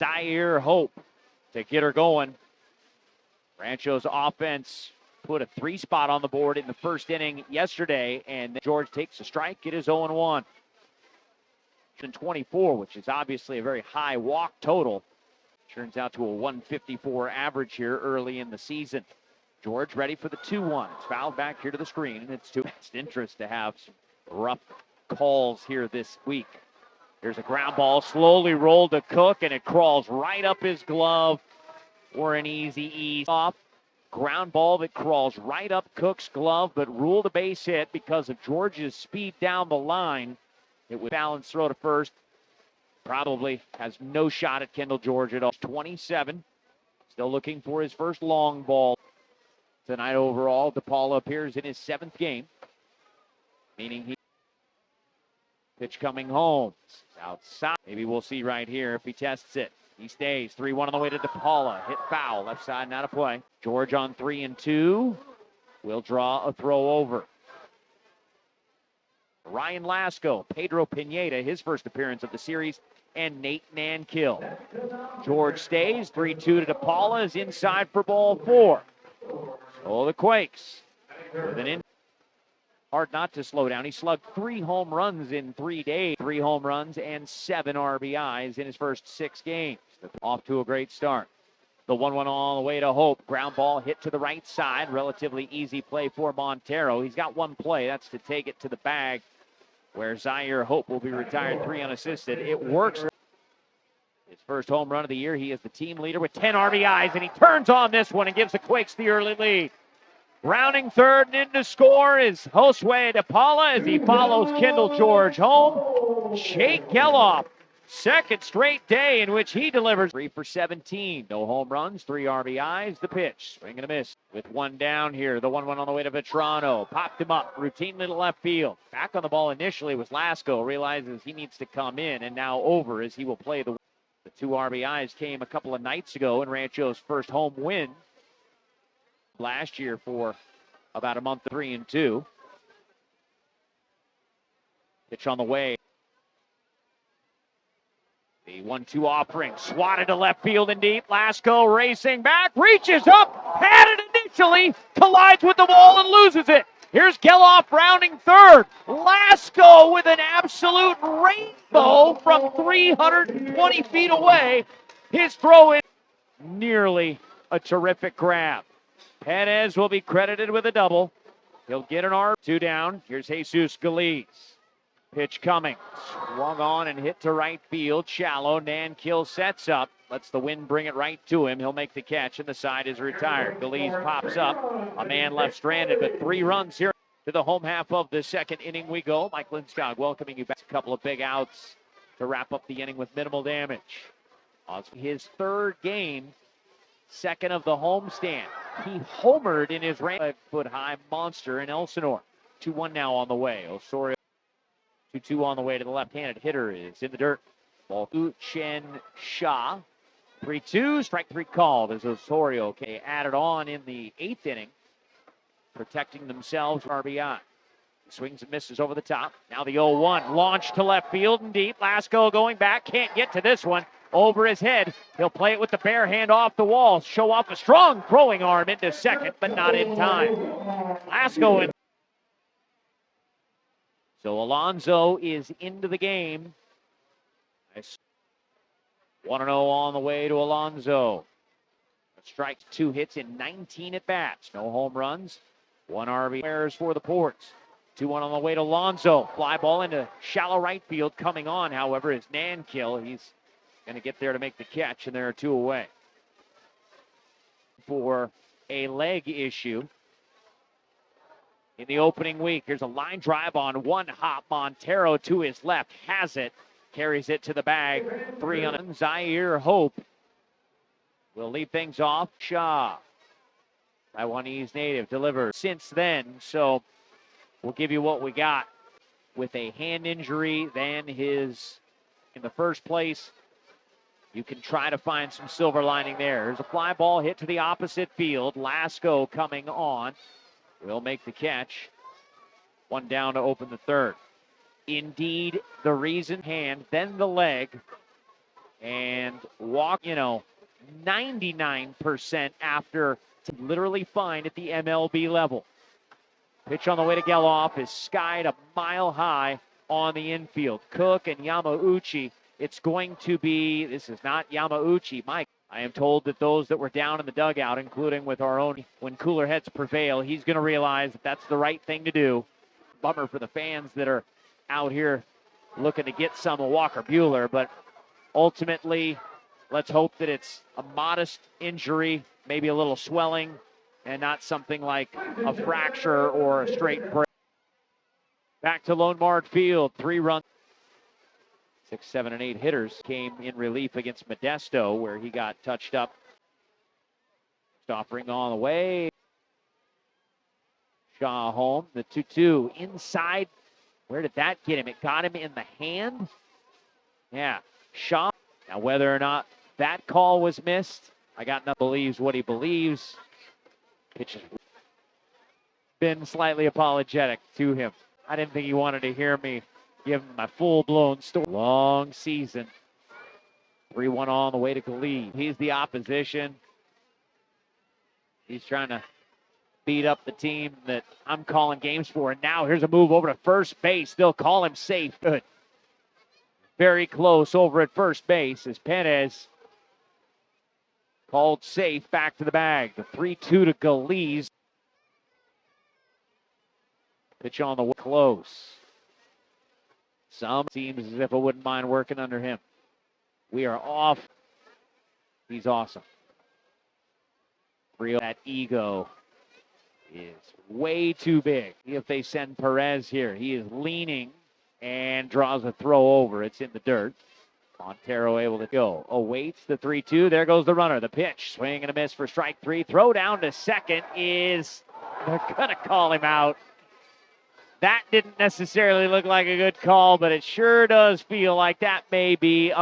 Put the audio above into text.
Zaire Hope to get her going. Rancho's offense put a 3 spot on the board in the first inning yesterday, and George takes a strike. It is 0-1. 24, which is obviously a very high walk total. Turns out to a 154 average here early in the season. George ready for the 2-1. It's fouled back here to the screen, and it's to best interest to have some rough calls here this week. There's a ground ball slowly rolled to Cook, and it crawls right up his glove for an easy ease off. Ground ball that crawls right up Cook's glove, but ruled a base hit because of George's speed down the line. It would balance throw to first. Probably has no shot at Kendall George at all. 27. Still looking for his first long ball tonight overall. DePaula appears in his 7th game, meaning he pitch coming home. Outside. Maybe we'll see right here if he tests it. He stays. 3-1 on the way to DePaula. Hit foul. Left side, not a play. George on 3-2. Will draw a throw over. Ryan Lasco, Pedro Pineda, his first appearance of the series, and Nate Nankill. George stays. 3-2 to DePaula is inside for ball 4. So the Quakes with an in. Hard not to slow down. He slugged 3 home runs in 3 days. 3 home runs and 7 RBIs in his first 6 games. Off to a great start. The 1-1 all the way to Hope. Ground ball hit to the right side. Relatively easy play for Montero. He's got one play. That's to take it to the bag where Zaire Hope will be retired 3 unassisted. It works. His first home run of the year. He is the team leader with 10 RBIs, and he turns on this one and gives the Quakes the early lead. Rounding third and in to score is Josue DePaula as he follows Kendall George home. Jake Geloff, second straight day in which he delivers. 3 for 17. No home runs, 3 RBIs. The pitch, swing and a miss. With 1 down here, the 1-1 on the way to Vetrano. Popped him up routinely to left field. Back on the ball initially was Lasco. Realizes he needs to come in, and now over as he will play the 2 RBIs came a couple of nights ago in Rancho's first home win last year for about a month. 3-2. Pitch on the way. The 1-2 offering, swatted to left field and deep. Lasco racing back, reaches up, had it initially, collides with the ball and loses it. Here's Geloff rounding third. Lasco with an absolute rainbow from 320 feet away. His throw in nearly a terrific grab. Perez will be credited with a double. He'll get an R. 2 down. Here's Jesus Galiz. Pitch coming. Swung on and hit to right field. Shallow. Nankill sets up. Lets the wind bring it right to him. He'll make the catch, and the side is retired. Galiz pops up. A man left stranded, but 3 runs here to the home half of the 2nd inning we go. Mike Lindskog welcoming you back. A couple of big outs to wrap up the inning with minimal damage. His 3rd game, 2nd of the homestand. He homered in his 5-foot-high monster in Elsinore. 2-1 now on the way. Osorio 2-2 on the way to the left-handed hitter is in the dirt. Ball Tzu-Chen Sha. 3-2, strike 3 called as Osorio added on in the 8th inning, protecting themselves RBI. Swings and misses over the top. Now the 0-1, launched to left field and deep. Lasco going back, can't get to this one. Over his head, he'll play it with the bare hand off the wall, show off a strong throwing arm into second, but not in time. Lasco in. So Alonso is into the game. 1-0 on the way to Alonso. Strikes, 2 hits in 19 at bats. No home runs. 1 RBI for the Ports. 2-1 on the way to Alonso. Fly ball into shallow right field. Coming on, however, is Nankill. He's going to get there to make the catch, and there are 2 away. For a leg issue in the opening week. Here's a line drive on 1 hop. Montero to his left has it. Carries it to the bag. 3 on Zaire Hope will lead things off. Shaw, Taiwanese native, delivers since then. So we'll give you what we got with a hand injury than his in the first place. You can try to find some silver lining there. There's a fly ball hit to the opposite field. Lasco coming on. Will make the catch. 1 down to open the 3rd. Indeed, the reason hand, then the leg. and walk, 99% after literally fine at the MLB level. Pitch on the way to Geloff is skied a mile high on the infield. Cook and Yamauchi. It's going to be, this is not Yamauchi, Mike. I am told that those that were down in the dugout, including with our own, when cooler heads prevail, he's going to realize that that's the right thing to do. Bummer for the fans that are out here looking to get some of Walker Buehler, but ultimately, let's hope that it's a modest injury, maybe a little swelling, and not something like a fracture or a straight break. Back to Lone Mart Field, 3 runs. 6, 7, and 8 hitters came in relief against Modesto, where he got touched up. Offering on the way. Sha home, the 2-2 inside. Where did that get him? It got him in the hand. Yeah, Sha. Now, whether or not that call was missed, I got nothing. Believes what he believes. Pitches. Been slightly apologetic to him. I didn't think he wanted to hear me give him my full-blown story. Long season. 3-1 on the way to Khalid. He's the opposition. He's trying to beat up the team that I'm calling games for. And now here's a move over to first base. They'll call him safe. Good. Very close over at first base as Perez called safe back to the bag. The 3-2 to Galiz. Pitch on the way. Close. Some seems as if I wouldn't mind working under him. We are off. He's awesome. That ego is way too big. If they send Perez here, he is leaning and draws a throw over. It's in the dirt. Montero able to go. Awaits the 3-2. There goes the runner. The pitch. Swing and a miss for strike 3. Throw down to second is, they're going to call him out. That didn't necessarily look like a good call, but it sure does feel like that may be a